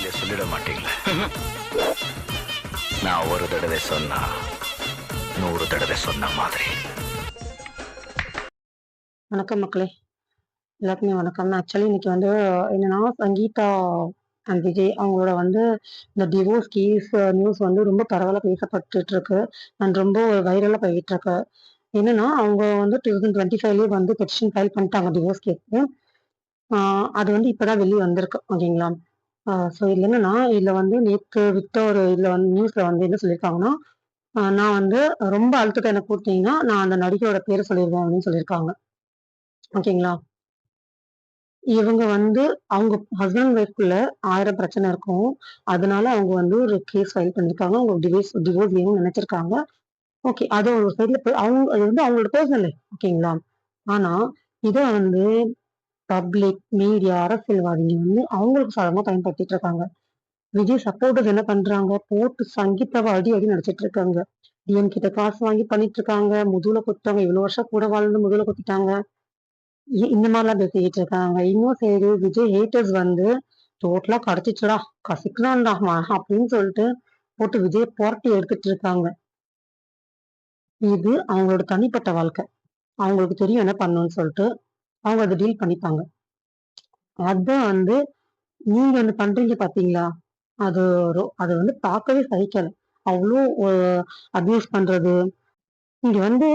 நீங்க சொல்லிட மாட்டீங்களே. நான் ஒரு தடவை சொன்னா 100 தடவை சொன்ன மாதிரி. வணக்கம் மக்களே, எல்லாருக்குமே வணக்கம். ஆக்சுவலி இன்னைக்கு வந்து என்னன்னா, சங்கீதா அண்ட் விஜய் அவங்களோட வந்து இந்த டிவோர்ஸ் கேஸ் நியூஸ் வந்து ரொம்ப பரவலாக பேசப்பட்டுட்டு இருக்கு அண்ட் ரொம்ப வைரலாக போயிட்டு இருக்கு. என்னன்னா, அவங்க வந்து 2025 வந்து பெட்டிஷன் ஃபைல் பண்ணிட்டாங்க டிவோர்ஸ் கேஸ்க்கு. அது வந்து இப்பதான் வெளியே வந்திருக்கு, ஓகேங்களா? ஸோ இதுல என்னன்னா, இதுல வந்து நேற்று விட்ட ஒரு இதுல வந்து நியூஸ்ல வந்து என்ன சொல்லியிருக்காங்கன்னா, நான் வந்து ரொம்ப அழுத்தத்தை எனக்கு கூட்டினீங்கன்னா நான் அந்த நடிகையோட பேரை சொல்லிடுவேன் அப்படின்னு சொல்லியிருக்காங்க, ஓகேங்களா? இவங்க வந்து அவங்க ஹஸ்பண்ட் ஒய்ஃப்குள்ள 1000 பிரச்சனை இருக்கும். அதனால அவங்க வந்து ஒரு கேஸ் ஃபைல் பண்ணியிருக்காங்க. அவங்க டிவோர்ஸ் வேணும்னு நினைச்சிருக்காங்க. ஓகே. அது ஒரு சைட்ல அவங்க அது வந்து அவங்களோட பெர்சனல், ஓகேங்களா? ஆனா, இத வந்து பப்ளிக், மீடியா, அரசியல்வாதிங்க வந்து அவங்களுக்கு சாதகமா பயன்படுத்திட்டு இருக்காங்க. விஜய் சப்போர்ட்டர்ஸ் என்ன பண்றாங்க? போட்டு சங்கீதாவ அடி அடின்னு அடிச்சிட்டு இருக்காங்க. டிஎம் கிட்ட காசு வாங்கி பண்ணிட்டு இருக்காங்க. முதுகுல குத்துறாங்க. இவ்வளவு வருஷம் கூட வாழ்ந்து முதுகுல குத்திட்டாங்க. இந்த மாதிரிலாம் பேசிக்கிட்டு இருக்காங்க. இன்னும் சரி விஜய் ஹேட்டர்ஸ் வந்து டோட்டலா கடைச்சிச்சுடா, கசிக்கலாம்டா அப்படின்னு சொல்லிட்டு போட்டு விஜய் புரட்டி எடுத்துட்டு இருக்காங்க. இது அவங்களோட தனிப்பட்ட வாழ்க்கை. அவங்களுக்கு தெரியும் என்ன பண்ணணும்னு சொல்லிட்டு அவங்க அதை டீல் பண்ணிப்பாங்க. அதான் வந்து நீங்க வந்து பண்றீங்க பாத்தீங்களா? அது அது வந்து பார்க்கவே சகிக்கல. அவ்வளோ அபியூஸ் பண்றது. இங்க வந்து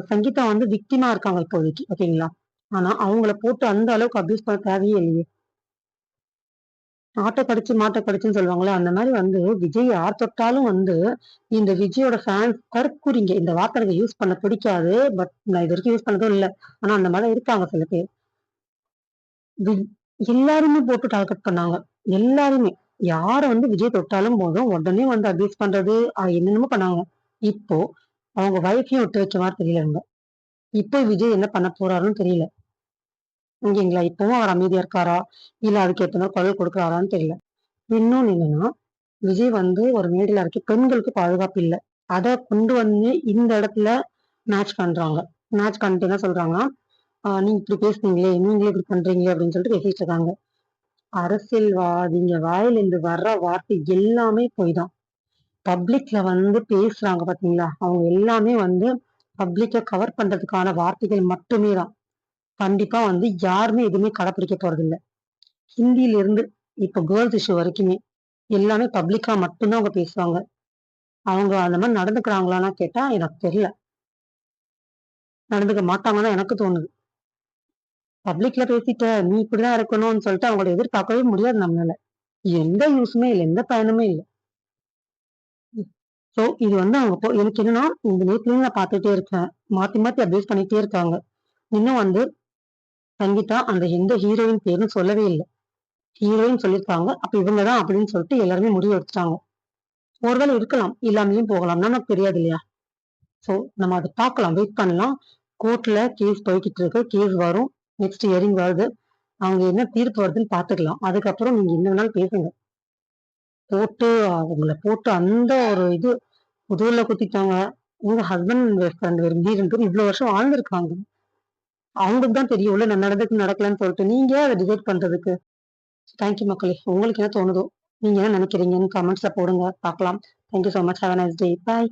சங்கீதா வந்து விக்டிமா இருக்காங்க இப்போதைக்கு, ஓகேங்களா? ஆனா அவங்கள போட்டு அந்த அளவுக்கு அபியூஸ் பண்ண தேவையே இல்லையே. ஆட்ட கடிச்சு மாட்ட கடிச்சுன்னு சொல்லுவாங்களே, அந்த மாதிரி வந்து விஜய் யார் தொட்டாலும் வந்து இந்த விஜயோட ஃபேன்ஸ் கருக்குறிங்க. இந்த வார்த்தை எனக்கு யூஸ் பண்ண பிடிக்காது. பட் நான் இது வரைக்கும் யூஸ் பண்ணதும் இல்லை. ஆனா அந்த மாதிரி இருக்காங்க சில பேர். வி- எல்லாருமே போட்டு டார்கெட் பண்ணாங்க. எல்லாருமே யார வந்து விஜய் தொட்டாலும் போதும் உடனே வந்து அபியூஸ் பண்றது, என்னென்னமோ பண்ணாங்க. இப்போ அவங்க வைஃபையும் விட்டு வச்ச மாதிரி தெரியல இவங்க. இப்போ விஜய் என்ன பண்ண போறாருன்னு தெரியல, ஓகேங்களா? இப்பவும் அவர் அமைதியா இருக்காரா, இல்ல அதுக்கு ஏத்த மாதிரி குரல் கொடுக்குறாரான்னு தெரியல. இன்னொன்னு என்னன்னா, விஜய் வந்து ஒரு மேடையில இருக்கு பெண்களுக்கு பாதுகாப்பு இல்ல. அத கொண்டு வந்து இந்த இடத்துல மேட்ச் பண்றாங்க. மேட்ச் பண்ணிட்டு என்ன சொல்றாங்கன்னா, நீங்க இப்படி பேசுனீங்களே, நீங்களே இப்படி பண்றீங்களே அப்படின்னு சொல்லிட்டு பேசிட்டு இருக்காங்க. அரசியல்வாதிங்க வாயிலிருந்து வர்ற வார்த்தை எல்லாமே பொய் தான். பப்ளிக்ல வந்து பேசுறாங்க பாத்தீங்களா, அவங்க எல்லாமே வந்து பப்ளிக்க கவர் பண்றதுக்கான வார்த்தைகள் மட்டுமே தான். கண்டிப்பா வந்து யாருமே எதுவுமே கடைப்பிடிக்க போறது இல்ல. ஹிந்தில இருந்து இப்ப கேர்ள்ஸ் இஷ்யூ வரைக்குமே எல்லாமே பப்ளிக்கா மட்டும்தான் அவங்க பேசுவாங்க. அவங்க அந்த மாதிரி நடந்துக்கிறாங்களான்னா கேட்டா எனக்கு தெரியல. நடந்துக்க மாட்டாங்கன்னு தான் எனக்கு தோணுது. பப்ளிக்ல பேசிட்ட நீ இப்படிதான் இருக்கணும்னு சொல்லிட்டு அவங்கள எதிர்பார்க்கவே முடியாது நம்மளால. எந்த யூஸுமே இல்லை, எந்த பயனுமே இல்லை. சோ இது வந்து அவங்க எனக்கு என்னன்னா, இந்த நேரத்துல நான் பார்த்துட்டே இருக்கேன். மாத்தி மாத்தி அப்யூஸ் பண்ணிட்டே இருக்காங்க. இன்னும் வந்து சங்கீதா அந்த எந்த ஹீரோயின் பேருன்னு சொல்லவே இல்லை. ஹீரோயின் சொல்லியிருக்காங்க. அப்ப இவங்கதான் அப்படின்னு சொல்லிட்டு எல்லாருமே முடிவு எடுத்துட்டாங்க. ஒருவேளை இருக்கலாம், இல்லாமலேயும் போகலாம். நமக்கு தெரியாது இல்லையா? சோ நம்ம அதை பார்க்கலாம், வெயிட் பண்ணலாம். கோர்ட்ல கேஸ் போய்கிட்டு இருக்கு. கேஸ் வரும். நெக்ஸ்ட் ஹியரிங் வருது. அவங்க என்ன தீர்ப்பு வருதுன்னு பாத்துக்கலாம். அதுக்கப்புறம் நீங்க என்ன வேணாலும் பேசுங்க. போட்டு அவங்கள போட்டு அந்த ஒரு இது முதுகுல குத்திட்டாங்க. உங்க ஹஸ்பண்ட் ரெண்டு பேரும் ரெண்டு பேரும் இவ்வளவு வருஷம் வாழ்ந்திருக்காங்க. அவங்களுக்கு தான் தெரியும் உள்ள என்ன நடந்துக்கு நடக்கலன்னு சொல்லிட்டு. நீங்க அதை டிசைட் பண்றதுக்கு. தேங்க்யூ மக்களே. உங்களுக்கு என்ன தோணுதோ, நீங்க என்ன நினைக்கிறீங்கன்னு கமெண்ட்ஸ்ல போடுங்க, பார்க்கலாம். Thank you so much. Have a nice day. Bye.